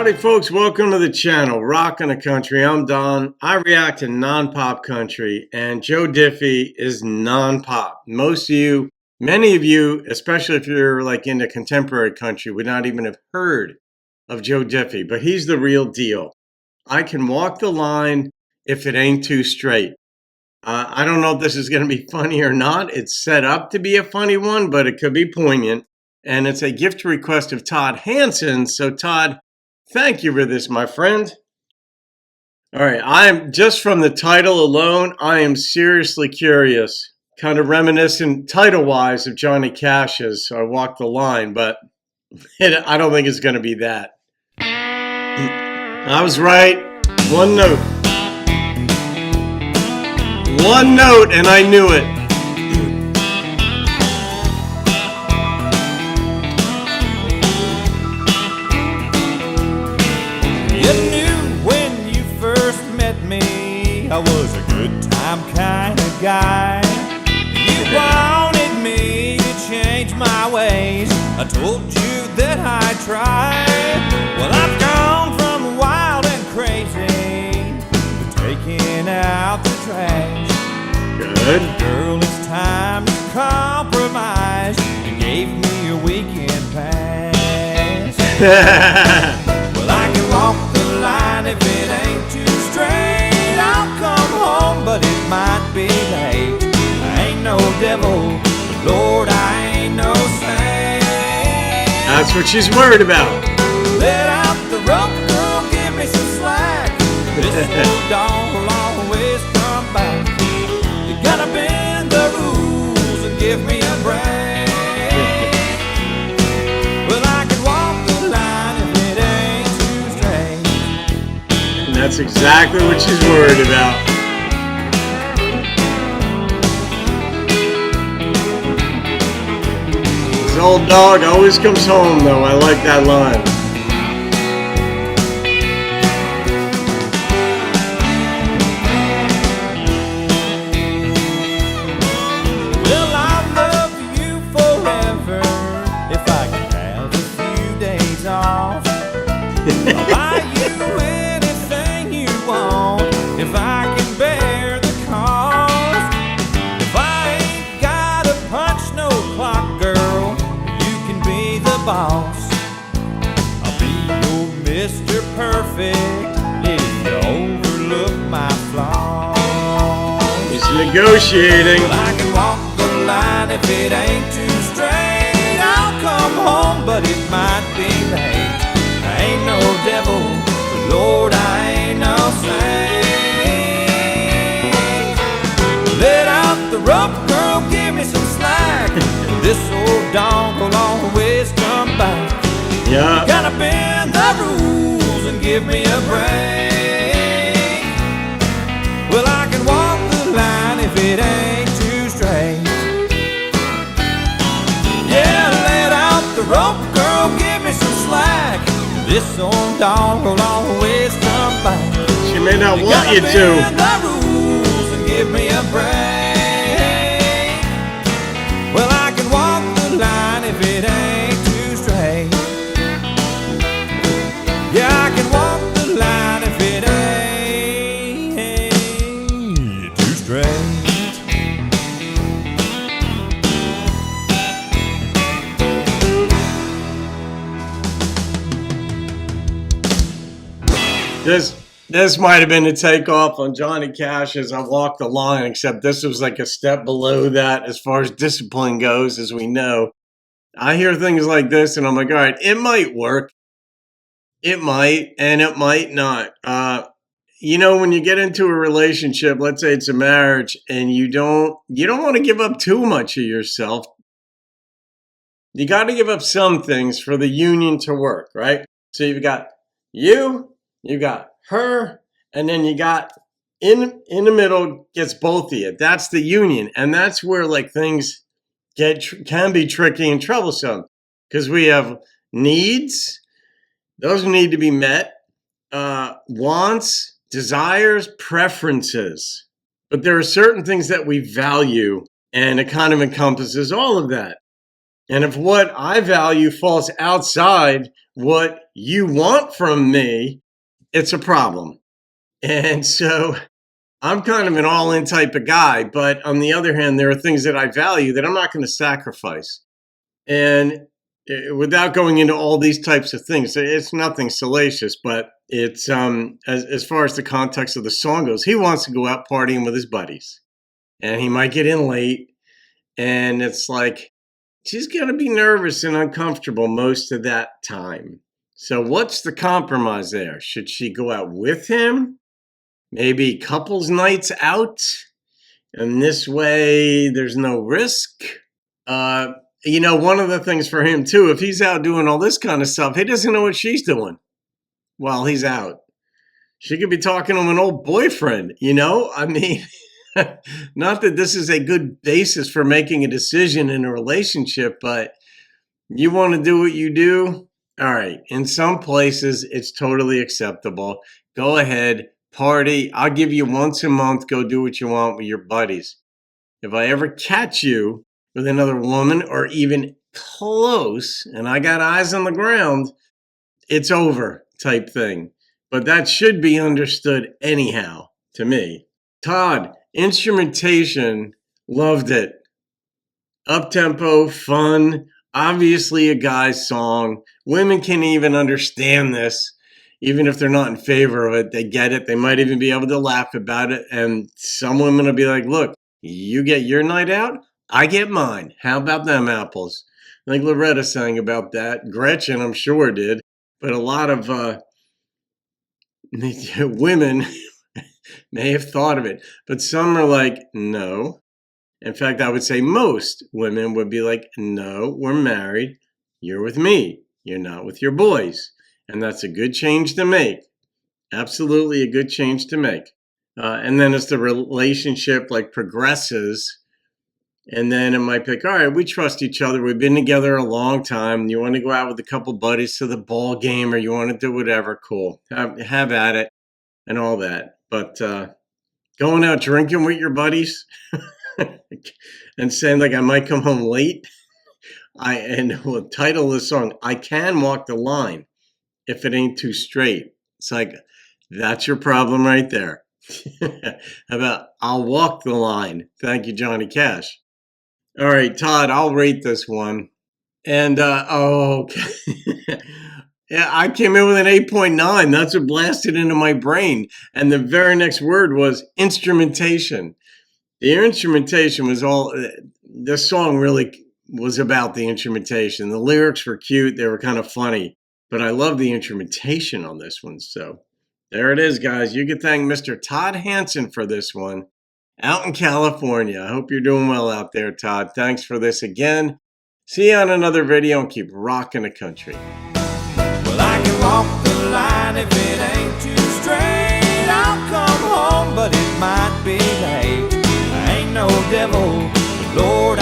Howdy folks, welcome to the channel, Rockin' the Country. I'm Don. I react to non-pop country, and Joe Diffie is non-pop. Most of you, many of you, especially if you're like into contemporary country, would not even have heard of Joe Diffie, but he's the real deal. I can walk the line if it ain't too straight. I don't know if this is going to be funny or not. It's set up to be a funny one, but it could be poignant. And it's a gift request of Todd Hanson. So Todd, thank you for this, my friend. All right, I am just from the title alone, I am seriously curious, kind of reminiscent title-wise of Johnny Cash's I Walk the Line, but I don't think it's going to be that. I was right. One note. One note, and I knew it. I was a good time kind of guy. You wanted me to change my ways. I told you that I'd try. Well, I've gone from wild and crazy to taking out the trash. Good. Girl, it's time to compromise. You gave me a weekend pass. Well, I can walk the line if it ain't too straight. I'll come home, but it might be late. I ain't no devil, but Lord, I ain't no saint. That's what she's worried about. Let out the rope, girl, give me some slack. This old dog will always come back. You gotta bend the rules and give me a break. Well, I can walk the line if it ain't too straight. And that's exactly what she's worried about. This old dog always comes home, though. I like that line. Well, I'll love you forever if I can have a few days off. I'll buy you anything you want if I can bear the cost. If I ain't got a punch no clock, girl, you can be the boss. I'll be your Mr. Perfect if you overlook my flaws. He's negotiating. Well, I can walk the line if it ain't too straight. I'll come home, but it might be late. I ain't no devil, but Lord, I ain't no saint. Let out the rope, girl, give me some slack. This old dog will always come back. Yeah. You gotta bend the rules and give me a break. Well, I can walk the line if it ain't too straight. Yeah, let out the rope, girl, give me some slack. This old dog will always come back. She may not You want gotta you bend to. the rules and give me a break. Well, I can walk the line if it ain't too straight. Yeah, I can walk the line if it ain't too straight. This might have been the takeoff on Johnny Cash's I Walk the Line, except this was like a step below that as far as discipline goes, as we know. I hear things like this and I'm like, all right, it might work. It might, and it might not. You know, when you get into a relationship, let's say it's a marriage, and you don't want to give up too much of yourself. You got to give up some things for the union to work, right? So you've got you got her, and then you got in the middle gets both of you. That's the union, and that's where like things can be tricky and troublesome because we have needs; those need to be met. Wants, desires, preferences, but there are certain things that we value, and it kind of encompasses all of that. And if what I value falls outside what you want from me, it's a problem. And so I'm kind of an all-in type of guy, but on the other hand, there are things that I value that I'm not going to sacrifice. And without going into all these types of things, it's nothing salacious, but it's as far as the context of the song goes, he wants to go out partying with his buddies, and he might get in late, and it's like she's going to be nervous and uncomfortable most of that time. So what's the compromise there? Should she go out with him? Maybe couples nights out, and this way there's no risk. One of the things for him too, if he's out doing all this kind of stuff, he doesn't know what she's doing while he's out. She could be talking to an old boyfriend, I mean, not that this is a good basis for making a decision in a relationship, but you want to do what you do. All right. In some places, it's totally acceptable. Go ahead, party. I'll give you once a month. Go do what you want with your buddies. If I ever catch you with another woman or even close, and I got eyes on the ground, it's over type thing. But that should be understood anyhow to me. Todd, instrumentation, loved it. Up-tempo, fun, obviously a guy's song. Women can even understand this, even if they're not in favor of it. They get it. They might even be able to laugh about it. And some women will be like, look, you get your night out, I get mine. How about them apples? I think Loretta sang about that. Gretchen, I'm sure, did. But a lot of women may have thought of it. But some are like, no. In fact, I would say most women would be like, no, we're married. You're with me. You're not with your boys. And that's a good change to make. Absolutely a good change to make. And then as the relationship progresses, and then it might be like, all right, we trust each other. We've been together a long time. You want to go out with a couple buddies to the ball game, or you want to do whatever, cool. Have at it and all that. But going out drinking with your buddies and saying I might come home late. And the title of the song, I Can Walk the Line If It Ain't Too Straight. It's like, that's your problem right there. How about I'll walk the line? Thank you, Johnny Cash. All right, Todd, I'll rate this one. And, okay. Yeah, I came in with an 8.9. That's what blasted into my brain. And the very next word was instrumentation. The instrumentation was the song really was about the instrumentation. The lyrics were cute. They were kind of funny. But I love the instrumentation on this one. So there it is, guys. You can thank Mr. Todd Hanson for this one. Out in California. I hope you're doing well out there, Todd. Thanks for this again. See you on another video and keep rocking the country. Well, I can walk the line if it ain't too straight. I'll come home, but it might be late. I ain't no devil, but Lord,